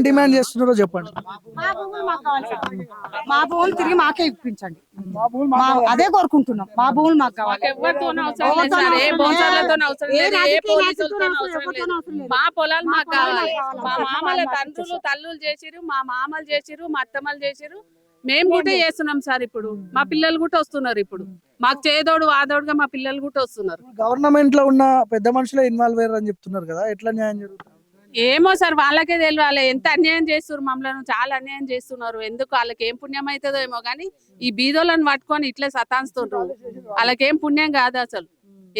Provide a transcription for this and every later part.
Demand చేస్తున్నారో చెప్పండి. మా భూములు తిరిగి మాకే ఇప్పించండి, అదే కోరుకుంటున్నాం. మా భూములు మాకు కావాలి. మా పొలాలు మాకు కావాలి. మా మామల తండ్రులు తల్లులు చేసిరు, మా మామలు చేసిరు, మా అత్తమ్మలు చేసిరు. మేము కూడా చేస్తున్నాం సార్. ఇప్పుడు మా పిల్లలు కూడా వస్తున్నారు. ఇప్పుడు మాకు చేదోడు వాదోడుగా మా పిల్లలు కూడా వస్తున్నారు. గవర్నమెంట్ లో ఉన్న పెద్ద మనుషులే ఇన్వాల్వ్ అయ్యారు అని చెప్తున్నారు కదా, ఎట్లా న్యాయం జరుగుతుంది? ఏమో సార్, వాళ్ళకే తెలియాలి. ఎంత అన్యాయం చేస్తున్నారు మమ్మల్ని, చాలా అన్యాయం చేస్తున్నారు. ఎందుకు వాళ్ళకి ఏం పుణ్యం అవుతుందో ఏమో గానీ ఈ బీదోళ్ళని పట్టుకొని ఇట్లా సతాంచుతుంటారు. వాళ్ళకేం పుణ్యం కాదు అసలు.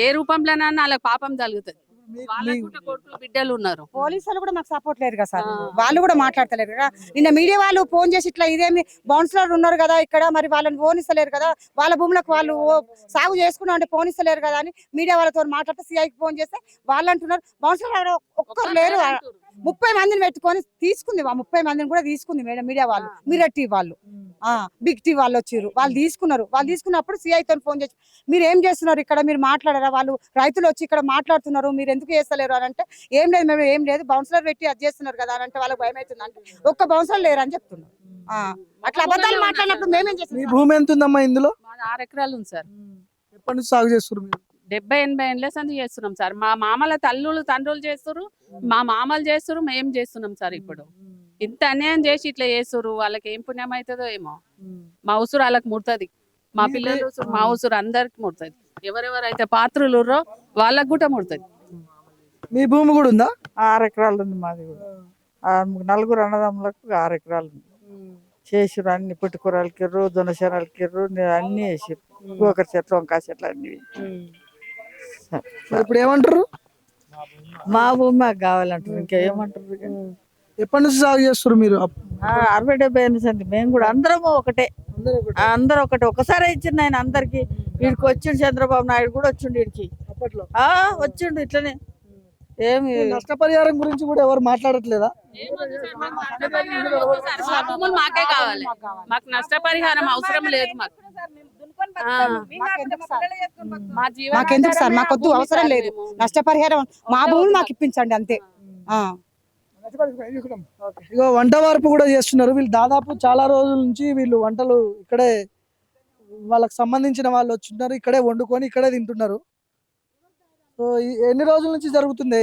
ఏ రూపంలోనన్నా వాళ్ళకి పాపం తగులుతుంది. వాళ్ళకు కూడా కొడుకులు బిడ్డలు ఉన్నారు. పోలీసులు కూడా మాకు సపోర్ట్ లేదు కదా సార్, వాళ్ళు కూడా మాట్లాడతలేరు కదా. నిన్న మీడియా వాళ్ళు ఫోన్ చేసి ఇట్లా ఇదేమి బౌన్సర్లు ఉన్నారు కదా ఇక్కడ, మరి వాళ్ళని ఫోన్ ఇస్తలేరు కదా, వాళ్ళ భూములకు వాళ్ళు సాగు చేసుకున్నాం అంటే ఫోన్ ఇస్తలేరు కదా అని మీడియా వాళ్ళతో మాట్లాడితే సిఐకి ఫోన్ చేస్తే వాళ్ళు అంటున్నారు బౌన్సర్లు ఒక్కరు లేరు. 30 మందిని పెట్టుకొని తీసుకుంది, 30 మందిని కూడా తీసుకుంది మేడం మీడియా వాళ్ళు, మిర్రర్ టీవీ వాళ్ళు, బిగ్ టీవీ వాళ్ళు వచ్చారు. వాళ్ళు తీసుకున్నారు. వాళ్ళు తీసుకున్నప్పుడు సిఐతో ఫోన్ చేసి మీరు ఏం చేస్తున్నారు ఇక్కడ, మీరు మాట్లాడారా, వాళ్ళు రైతులు వచ్చి ఇక్కడ మాట్లాడుతున్నారు, మీరు ఎందుకు చేస్తలేరు అని అంటే ఏం లేదు మేము ఏం లేదు బౌన్సర్ పెట్టి అది చేస్తున్నారు కదా అని అంటే వాళ్ళకి భయం అవుతుంది. అంటే ఒక్క బౌన్సర్ లేరు అని చెప్తున్నారు. అట్లా అబద్ధాలు మాట్లాడినప్పుడు మేమేం చేస్తాం? మీ భూమి ఎంత ఉందమ్మా ఇందులో? 6 ఎకరాలు ఉంది సార్. ఎప్పటి నుంచి సాగు చేస్తారు మీరు? 70-80 ఏళ్ళ సంది చేస్తున్నాం సార్. మా మామల తల్లులు తండ్రులు చేస్తారు, మా మామలు చేస్తారు, మేము చేస్తున్నాం సార్. ఇప్పుడు ఇంత అన్యాయం చేసి ఇట్లా చేస్తారు. వాళ్ళకి ఏం పుణ్యం అవుతుందో ఏమో. మా ఉసురు వాళ్ళకి ముడుతుంది, మా పిల్లలు ఉసురు, మా ఉసురు అందరికి ముడుతుంది. ఎవరెవరైతే పాత్రులు వాళ్ళకి కూడా ముడుతుంది. మీ భూమి కూడా ఉందా? 6 ఎకరాలు ఉంది మాది కూడా. 4 అన్నదమ్ములకు 6 ఎకరాలు ఉంది. చేసిర్రు అన్ని పుట్టుకూరలకిర్రు, దొనశనలకిర్రు, అన్ని వేసిర్రు. గోకర చెట్లు, వంకాయ చెట్లు అన్ని. ఇప్పుడు ఏమంటారు? మా భూమి మాకు కావాలంటారు. ఇంకా ఏమంటారు? ఎప్పటి నుంచి సాగు చేస్తారు మీరు? 60-70 ఏళ్ళ సంది మేము కూడా అందరము ఒకటే, అందరూ ఒకటే. ఒకసారి ఇచ్చిండు ఆయన అందరికి. వీడికి వచ్చిండు చంద్రబాబు నాయుడు కూడా వచ్చిండు వీడికి అప్పట్లో. వచ్చిండు ఇట్లనే. ఏమి నష్టపరిహారం గురించి కూడా ఎవరు మాట్లాడట్లేదా? మాకే కావాలి, మాకు నష్టపరిహారం అవసరం లేదు. మాకెందుకు సార్, మాకొద్దు, అవసరం లేదు నష్టపరిహారం. మా భూములు మాకు ఇప్పించండి అంతే. ఇగో వంట వార్పు కూడా చేస్తున్నారు వీళ్ళు. దాదాపు చాలా రోజుల నుంచి వీళ్ళు వంటలు ఇక్కడే, వాళ్ళకి సంబంధించిన వాళ్ళు వచ్చిన్నారు, ఇక్కడే వండుకొని ఇక్కడే తింటున్నారు. సో ఎన్ని రోజుల నుంచి జరుగుతుంది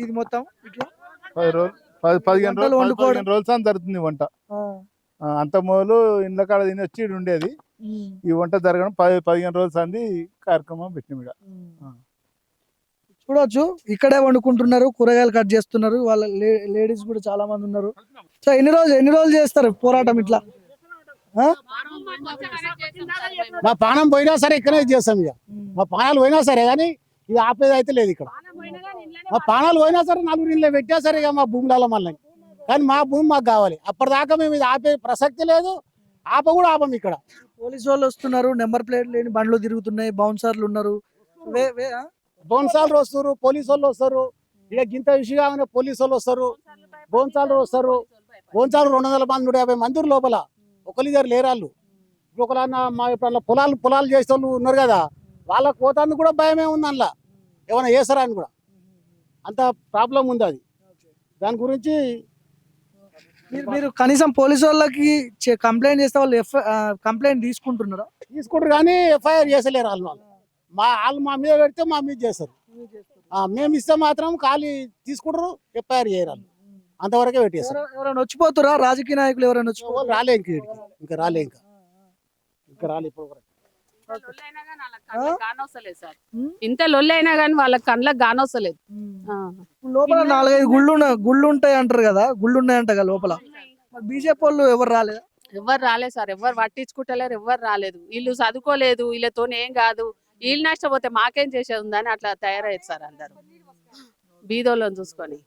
ఇది మొత్తం ఇట్లా? 15 రోజులు జరుగుతుంది వంట. అంత మొదలు ఇండ్ల కాడ తిని వచ్చి ఉండేది. ఈ వంట జరగడం 15 రోజుల సంది కార్యక్రమం పెట్టిన. చూడొచ్చు, ఇక్కడే వండుకుంటున్నారు, కూరగాయలు కట్ చేస్తున్నారు. వాళ్ళ లేడీస్ కూడా చాలా మంది ఉన్నారు. సో ఎన్ని రోజులు చేస్తారు పోరాటం ఇట్లా? మా పానం పోయినా సరే ఇక్కడే చేస్తాం. ఇక మా పానాలు పోయినా సరే కానీ ఇది ఆపేది అయితే లేదు. ఇక్కడ మా పానాలు పోయినా సరే 4 ఇళ్ళే పెట్టా సరే ఇక మా భూములలో మళ్ళీ. కానీ మా భూమి మాకు కావాలి. అప్పటిదాకా మేము ఇది ఆపే ప్రసక్తి లేదు, కూడా ఆపం. ఇక్కడ పోలీసు వాళ్ళు వస్తున్నారు, నెంబర్ ప్లేట్ లేని బండ్లు తిరుగుతున్నాయి, బౌన్సర్లు ఉన్నారు. బౌన్సార్లు వస్తారు, పోలీసు వాళ్ళు వస్తారు. ఇక గింత విషయంగానే పోలీసు వాళ్ళు వస్తారు, బౌన్సార్లు వస్తారు. బౌన్సార్లు 200 మంది 150 మంది లోపల, ఒకరిద్దరు లేరాళ్ళు. ఇప్పుడు ఒకళ్ళన్నా మా ఇప్పుడు పొలాలు చేసే వాళ్ళు ఉన్నారు కదా, వాళ్ళకి పోతానికి కూడా భయమే ఉంది. అందులో ఏమైనా చేస్తారా అని కూడా అంత ప్రాబ్లం ఉంది. అది దాని గురించి మీరు కనీసం పోలీసు వాళ్ళకి కంప్లైంట్ చేస్తే వాళ్ళు కంప్లైంట్ తీసుకుంటున్నారా? తీసుకుంటారు కానీ ఎఫ్ఐఆర్ చేసలేరు. వాళ్ళు మా మీద పెడితే మా మీద చేస్తారు. మేము ఇస్తే మాత్రం ఖాళీ తీసుకుంటారు, ఎఫ్ఐఆర్ చేయరు. వాళ్ళు అంతవరకే పెట్టేస్తారు. ఎవరైనా వచ్చిపోతారా? రాజకీయ నాయకులు ఎవరైనా రాలే, ఇంకా రాలే, ఇంకా రాలే. ఇప్పుడు ఇంత లొల్లి అయినా కానీ వాళ్ళకి కళ్ళకి గానొస్తలేదు. లోపల 4-5 గుళ్ళు ఉంటాయి అంటారు కదా, గుళ్ళు ఉన్నాయంట కదా లోపల. బీజేపీ వాళ్ళు ఎవరు రాలేదు? ఎవరు రాలేదు సార్, ఎవరు పట్టించుకుంటలేరు, ఎవరు రాలేదు. వీళ్ళు చదువుకోలేదు, వీళ్ళతో ఏం కాదు, వీళ్ళు నష్టపోతే మాకేం చేసేది ఉందని అట్లా తయారయ్యారు సార్ అందరు బీదోళ్ళని చూసుకొని.